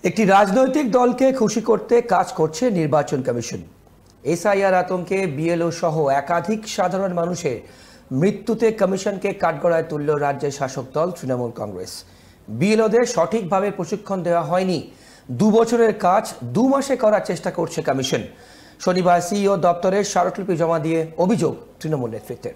একটি রাজনৈতিক দলকে খুশি করতে কাজ করছে নির্বাচন কমিশন। এসআইআর আতঙ্কে বিএলও সহ একাধিক সাধারণ মানুষের মৃত্যুতে কমিশনকে কাঠগড়ায় তুলল রাজ্যের শাসক দল তৃণমূল কংগ্রেস। বিএলওদের সঠিকভাবে প্রশিক্ষণ দেওয়া হয়নি, 2 বছরের কাজ 2 মাসে করার চেষ্টা করছে কমিশন। শনিবার সিইও দপ্তরের স্মারকলিপি জমা দিয়ে অভিযোগ তৃণমূল নেতৃত্বের।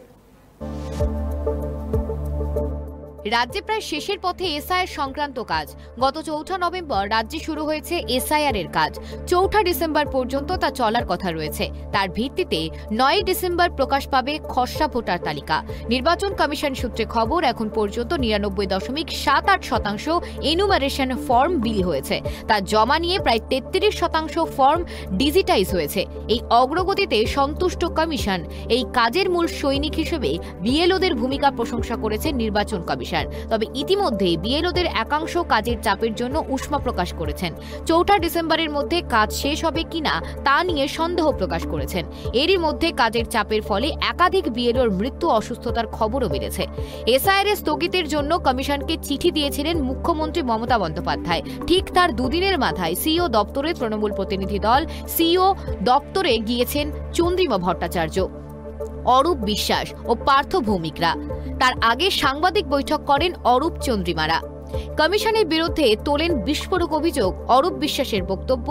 রাজ্যে প্রায় শেষের পথে এসআইআর সংক্রান্ত কাজ। গত 4 নভেম্বর রাজ্যে শুরু হয়েছে এসআইআর এর কাজ। 4 ডিসেম্বর পর্যন্ত তা চলার কথা রয়েছে। তার ভিত্তিতে 9 ডিসেম্বর প্রকাশ পাবে খসড়া ভোটার তালিকা। নির্বাচন কমিশন সূত্রে খবর, এখন পর্যন্ত 99.78% এনুমারেশন ফর্ম বিলি হয়েছে। তা জমা নিয়ে প্রায় 33% ফর্ম ডিজিটাইজ হয়েছে। এই অগ্রগতিতে সন্তুষ্ট কমিশন। এই কাজের মূল সৈনিক হিসেবে বিএলওদের ভূমিকা প্রশংসা করেছে নির্বাচন কমিশন। তবে ইতিমধ্যে বিএলওদের একাংশ কাজের চাপের জন্য উষ্মা প্রকাশ করেছেন। 4 ডিসেম্বরের মধ্যে কাজ শেষ হবে কিনা তা নিয়ে সন্দেহ প্রকাশ করেছেন। এরই মধ্যে কাজের চাপের ফলে একাধিক বিএলওর মৃত্যু অসুস্থতার খবরও মিলেছে। এসআইআর স্থগিতের জন্য কমিশনকে চিঠি দিয়েছিলেন মুখ্যমন্ত্রী মমতা বন্দ্যোপাধ্যায়। ঠিক তার 2 দিনের মাথায় সিইও দপ্তরে তৃণমূল প্রতিনিধি দল সিইও দপ্তরে গিয়েছেন চন্দ্রিমা ভট্টাচার্য, অরূপ বিশ্বাস ও পার্থ ভৌমিকরা। তার আগে সাংবাদিক বৈঠক করেন অরূপ চন্দ্রিমারা। কমিশনের বিরুদ্ধে তোলেন বিস্ফোরক অভিযোগ। অরূপ বিশ্বাসের বক্তব্য,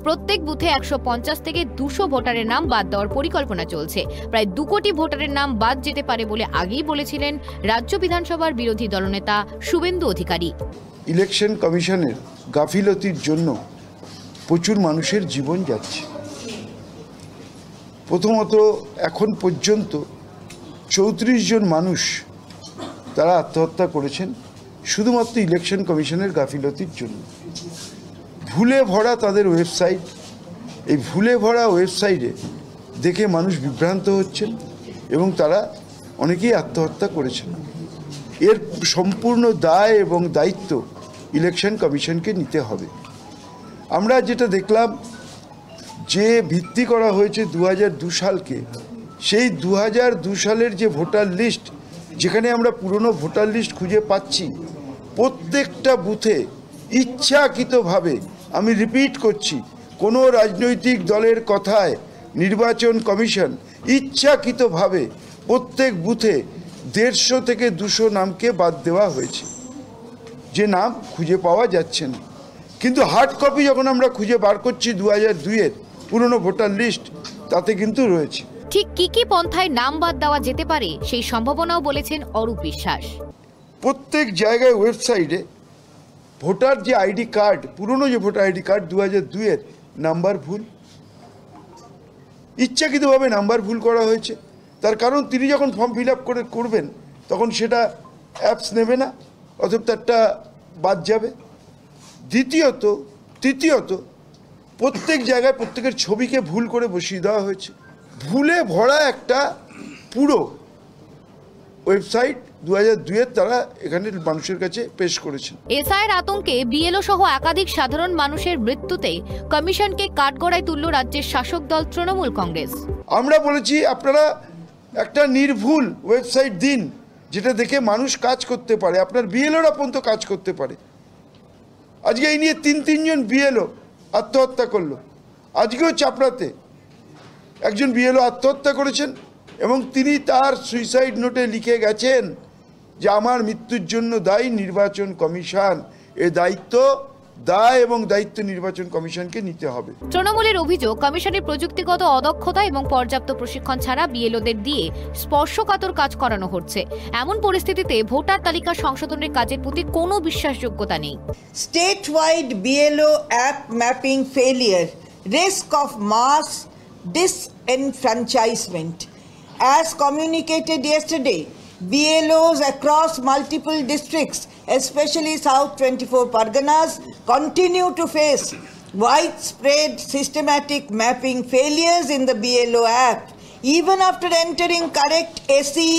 প্রত্যেক বুথে 150 থেকে 200 ভোটারের নাম বাদ দেওয়ার পরিকল্পনা চলছে। প্রায় 2 কোটি ভোটারের নাম বাদ যেতে পারে বলে আগেই বলেছিলেন রাজ্য বিধানসভার বিরোধী দলনেতা শুভেন্দু অধিকারী। ইলেকশন কমিশনের গাফিলতির জন্য প্রচুর মানুষের জীবন যাচ্ছে। প্রথমত, এখন পর্যন্ত 34 জন মানুষ তারা আত্মহত্যা করেছেন শুধুমাত্র ইলেকশন কমিশনের গাফিলতির জন্য। ভুলে ভরা তাদের ওয়েবসাইট, এই ভুলে ভরা ওয়েবসাইটে দেখে মানুষ বিভ্রান্ত হচ্ছেন এবং তারা অনেকেই আত্মহত্যা করেছেন। এর সম্পূর্ণ দায় এবং দায়িত্ব ইলেকশন কমিশনকে নিতে হবে। আমরা যেটা দেখলাম, যে ভিত্তি করা হয়েছে 2002 সালকে, সেই 2002 সালের যে ভোটার লিস্ট, যেখানে আমরা পুরনো ভোটার লিস্ট খুঁজে পাচ্ছি, প্রত্যেকটা বুথে ইচ্ছাকৃতভাবে, আমি রিপিট করছি, কোনো রাজনৈতিক দলের কথায় নির্বাচন কমিশন ইচ্ছাকৃতভাবে প্রত্যেক বুথে 150 থেকে 200 নামকে বাদ দেওয়া হয়েছে, যে নাম খুঁজে পাওয়া যাচ্ছে না। কিন্তু হার্ড কপি যখন আমরা খুঁজে বার করছি 2002-এর পুরনো ভোটার লিস্ট, তাতে কিন্তু রয়েছে। ঠিক কি পন্থায় নাম বাদ দেওয়া যেতে পারে সেই সম্ভাবনাও বলেছেন অরূপ বিশ্বাস। প্রত্যেক জায়গায় ওয়েবসাইটে ভোটার যে আইডি কার্ড, পুরনো যে ভোটার আইডি কার্ড 2002-এর নাম্বার ভুল, ইচ্ছাকৃতভাবে নাম্বার ভুল করা হয়েছে। তার কারণ, তিনি যখন ফর্ম ফিল আপ করবেন তখন সেটা অ্যাপস নেবে না, অথবা তারটা বাদ যাবে। তৃতীয়ত প্রত্যেক জায়গায় প্রত্যেকের ছবিকে ভুল করে বসিয়ে দেওয়া হয়েছে। ভুলে ভরা একটা পুরো ওয়েবসাইট 2002-এর তারা এখানে মানুষের কাছে পেশ করেছেন। এসআইআর আতঙ্কে বিএলও সহ একাধিক সাধারণ মানুষের মৃত্যুতে কমিশনকে কাঠগড়ায় তুলল রাজ্যের শাসক দল তৃণমূল কংগ্রেস। আমরা বলেছি, আপনারা একটা নির্ভুল ওয়েবসাইট দিন, যেটা দেখে মানুষ কাজ করতে পারে, আপনার বিএলওরা পর্যন্ত কাজ করতে পারে। আজকে এই নিয়ে 3 জন বিএলও আত্মহত্যা করলো। আজকেও চাপড়াতে একজন বিএলও আত্মহত্যা করেছেন এবং তিনি তার সুইসাইড নোটে লিখে গেছেন যে আমার মৃত্যুর জন্য দায়ী নির্বাচন কমিশন। এ দায় এবং দায়িত্ব নির্বাচন কমিশনকে নিতে হবে। তৃণমূলের অভিযোগ, কমিশনের প্রযুক্তিগত অদক্ষতা এবং পর্যাপ্ত প্রশিক্ষণ ছাড়া বিএলওদের দিয়ে স্পর্শকাতর কাজ করানো হচ্ছে। এমন পরিস্থিতিতে ভোটার তালিকা সংশোধনের কাজের প্রতি কোনো বিশ্বাসযোগ্যতা নেই। State wide BLO app mapping failure, risk of mass disenfranchisement. As communicated yesterday, BLOs across multiple districts, especially South 24 Parganas, continue to face widespread systematic mapping failures in the BLO Act. Even after entering correct SE,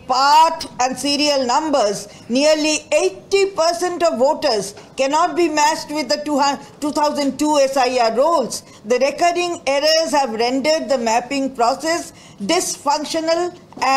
part and serial numbers, nearly 80% of voters cannot be matched with the 2002 SIR rolls. The recurring errors have rendered the mapping process dysfunctional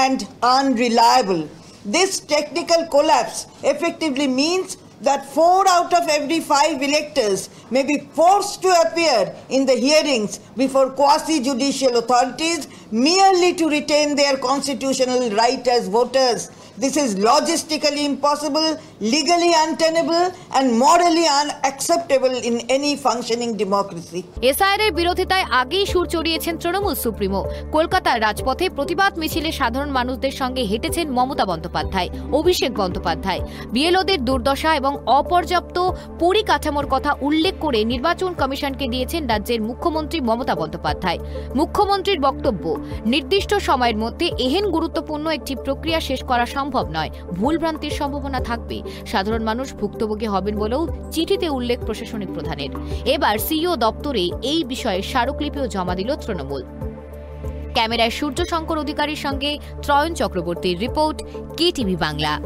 and unreliable. This technical collapse effectively means that 4 out of every 5 electors may be forced to appear in the hearings before quasi-judicial authorities merely to retain their constitutional right as voters. This is logistically impossible, legally untenable, and morally unacceptable in any functioning democracy. SIR এর বিরোধিতায় আগেই সুর চড়িয়েছেন Trinamool supremo. কলকাতার রাজপথে প্রতিবাদ মিছিলে সাধারণ মানুষদের সঙ্গে হেঁটেছেন মমতা বন্দ্যোপাধ্যায়, অভিষেক বন্দ্যোপাধ্যায়। বিএলওদের দুর্দশা এবং অপর্যাপ্ত পরিকাঠামোর কথা উল্লেখ করে নির্বাচন কমিশনকে দিয়েছেন রাজ্যের মুখ্যমন্ত্রী মমতা বন্দ্যোপাধ্যায়। মুখ্যমন্ত্রীর বক্তব্য, নির্দিষ্ট সময়ের মধ্যে এহেন গুরুত্বপূর্ণ একটি প্রক্রিয়া শেষ করা সম্ভব নয়, ভুলভ্রান্তির সম্ভাবনা থাকবে, সাধারণ মানুষ ভুক্তভোগী হবেন বলেও চিঠিতে উল্লেখ প্রশাসনিক প্রধানের। এবার সিইও দপ্তরে এই বিষয়ে স্মারকলিপিও জমা দিল তৃণমূল। ক্যামেরায় সূর্য শঙ্কর অধিকারীর সঙ্গে ত্রয়ন চক্রবর্তীর রিপোর্ট, KTV বাংলা।